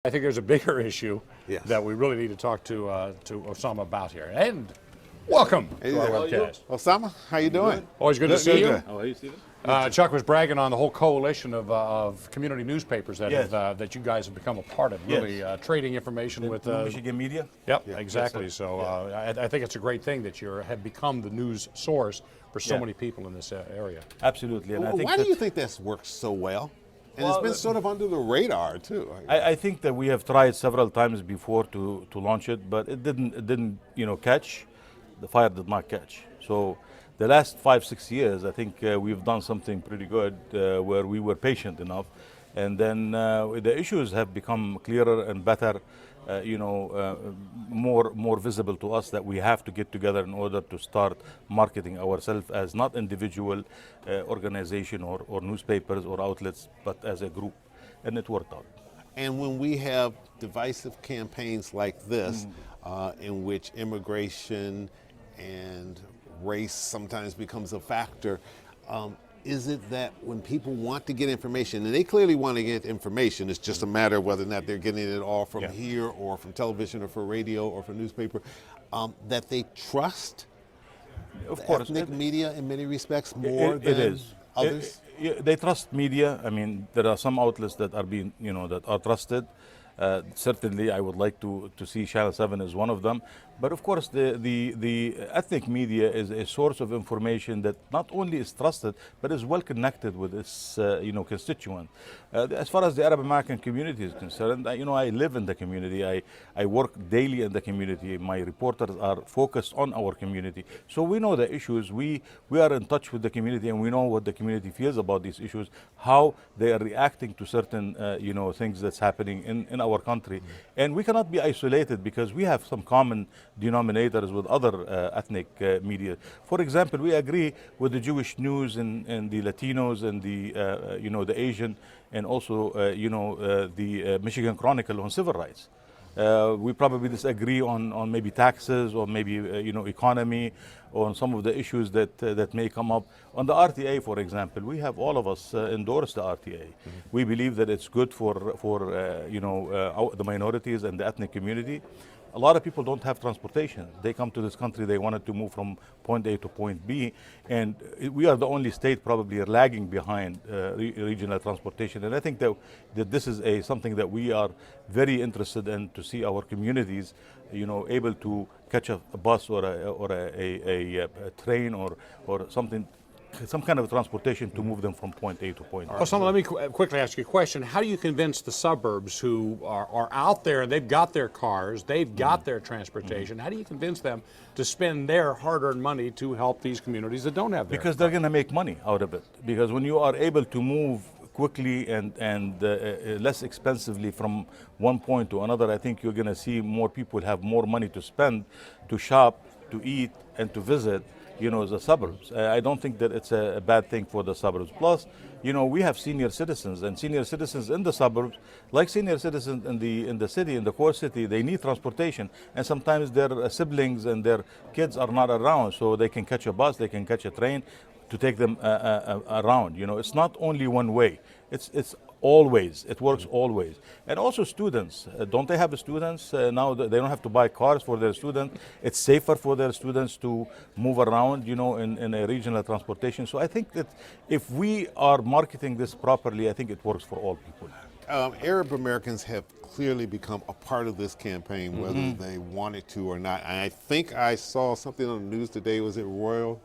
I think there's a bigger issue Yes. that we really need to talk to Osama about here. And welcome to our webcast. Osama, how you doing? Always good to see you. Good. How are you, Stephen? Chuck was bragging on the whole coalition of community newspapers that Yes. that you guys have become a part of, really trading information with. Michigan media? Yep, exactly. So I think it's a great thing that you have become the news source for so many people in this area. Absolutely. And I think Why do you think that's worked so well? And it's been sort of under the radar too. I think that we have tried several times before to launch it, but it didn't catch. The fire did not catch. So the last 5-6 years, I think we've done something pretty good where we were patient enough, and then the issues have become clearer and better. More visible to us that we have to get together in order to start marketing ourselves as not individual organization or newspapers or outlets, but as a group, and it worked out. And when we have divisive campaigns like this, in which immigration and race sometimes becomes a factor, is it that when people want to get information, and they clearly want to get information, it's just a matter of whether or not they're getting it all from here or from television or from radio or from newspaper, that they trust ethnic media in many respects more than others? They trust media. I mean, there are some outlets that are being, that are trusted. Certainly, I would like to see Channel 7 as one of them. But of course, the ethnic media is a source of information that not only is trusted, but is well connected with its constituent. As far as the Arab American community is concerned, I live in the community. I work daily in the community. My reporters are focused on our community. So we know the issues. We are in touch with the community, and we know what the community feels about these issues, how they are reacting to certain things that's happening in our country. And we cannot be isolated because we have some common denominators with other ethnic media. For example, we agree with the Jewish news and the Latinos and the the Asian, and also the Michigan Chronicle on civil rights. We probably disagree on maybe taxes or maybe economy, or on some of the issues that may come up. On the RTA, for example, we have all of us endorse the RTA. We believe that it's good for the minorities and the ethnic community. A lot of people don't have transportation. They come to this country, they wanted to move from point A to point B, and we are the only state probably lagging behind regional transportation. And I think that this is something that we are very interested in, to see our communities, able to catch a bus or a train or something, some kind of transportation to move them from point A to point B. Osama, let me quickly ask you a question. How do you convince the suburbs who are out there, they've got their cars, they've got their transportation, how do you convince them to spend their hard-earned money to help these communities that don't have their Because they're going to make money out of it. Because when you are able to move quickly and less expensively from one point to another, I think you're going to see more people have more money to spend, to shop, to eat, and to visit the suburbs. I don't think that it's a bad thing for the suburbs. Plus, we have senior citizens, and senior citizens in the suburbs, like senior citizens in the city, in the core city, they need transportation, and sometimes their siblings and their kids are not around, so they can catch a bus, they can catch a train to take them around. It's not only one way. It's always. It works always. And also students. Don't they have students? Now they don't have to buy cars for their students. It's safer for their students to move around, in a regional transportation. So I think that if we are marketing this properly, I think it works for all people. Arab Americans have clearly become a part of this campaign, whether they wanted to or not. And I think I saw something on the news today. Was it Royal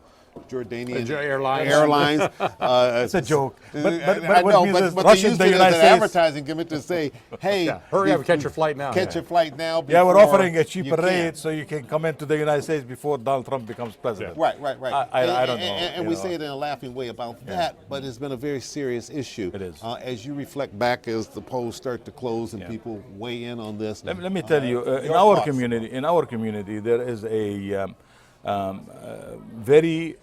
Jordanian Airlines? It's a joke. But I know, but they use it as an advertising gimmick to say, hey, hurry up, catch your flight now. Catch your flight now. Yeah, we're offering a cheaper rate so you can come into the United States before Donald Trump becomes president. Right. I don't know. And we say it in a laughing way about that, but it's been a very serious issue. It is. As you reflect back, as the polls start to close and people weigh in on this. Let me tell you, in our community, there is a very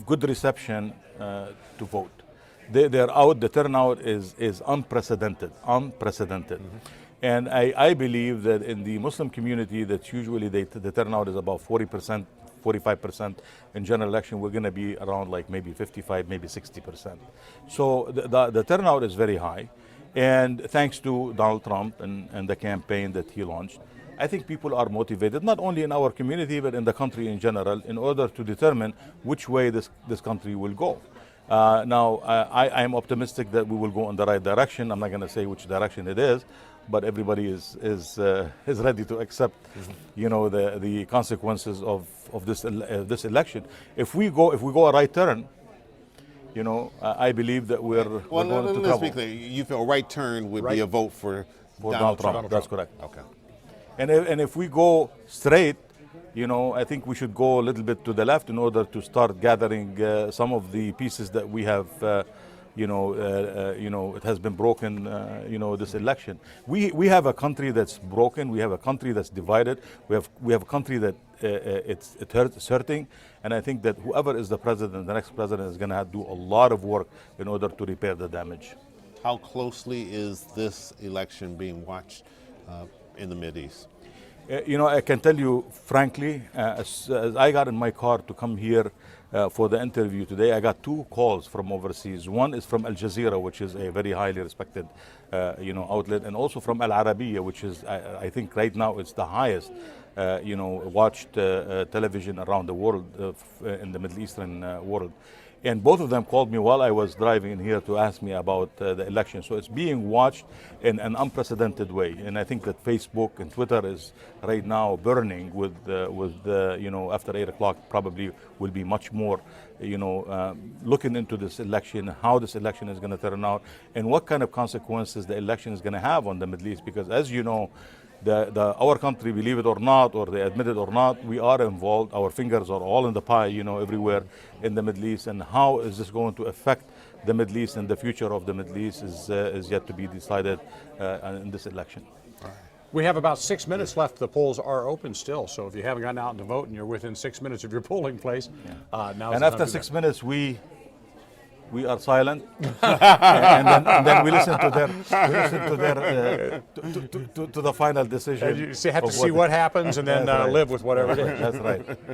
good reception to vote. They're out. The turnout is unprecedented. And I believe that in the Muslim community, that usually the turnout is about 40%, 45%. In general election, we're going to be around like maybe 55, maybe 60%. So the turnout is very high. And thanks to Donald Trump and the campaign that he launched, I think people are motivated, not only in our community, but in the country in general, in order to determine which way this country will go. Now, I am optimistic that we will go in the right direction. I'm not going to say which direction it is, but everybody is ready to accept, the consequences of this election. If we go a right turn, I believe that we're going into let's trouble. be clear. You feel a right turn would be a vote for Donald Trump. That's correct. Okay. And if we go straight, I think we should go a little bit to the left in order to start gathering some of the pieces that we have, it has been broken, this election. We have a country that's broken. We have a country that's divided. We have a country that it's hurting. And I think that whoever is the president, the next president, is going to do a lot of work in order to repair the damage. How closely is this election being watched in the Mideast? I can tell you frankly, as I got in my car to come here for the interview today, I got 2 calls from overseas. One is from Al Jazeera, which is a very highly respected, outlet, and also from Al Arabiya, which is, I think right now it's the highest, watched television around the world, in the Middle Eastern world. And both of them called me while I was driving in here to ask me about the election. So it's being watched in an unprecedented way. And I think that Facebook and Twitter is right now burning with after 8 o'clock probably will be much more, looking into this election, how this election is going to turn out, and what kind of consequences the election is going to have on the Middle East. Because as you know, our country, believe it or not, or they admit it or not, we are involved. Our fingers are all in the pie, everywhere in the Middle East. And how is this going to affect the Middle East and the future of the Middle East is yet to be decided in this election. We have about 6 minutes left. The polls are open still, so if you haven't gotten out to vote and you're within 6 minutes of your polling place, now. And after 6 minutes, we are silent, and then we listen to the final decision. And you have to see what happens and then live with whatever it is.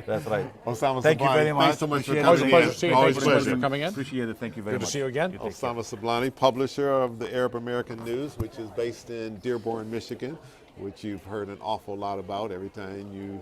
That's right. Osama Thank you Siblani, very much. thanks so much for Appreciate coming it. in. Pleasure seeing you. Always Thank you so much pleasure. for coming in. Appreciate it. Thank you very Good much. to see you again. Osama Siblani, publisher of the Arab American News, which is based in Dearborn, Michigan, which you've heard an awful lot about every time you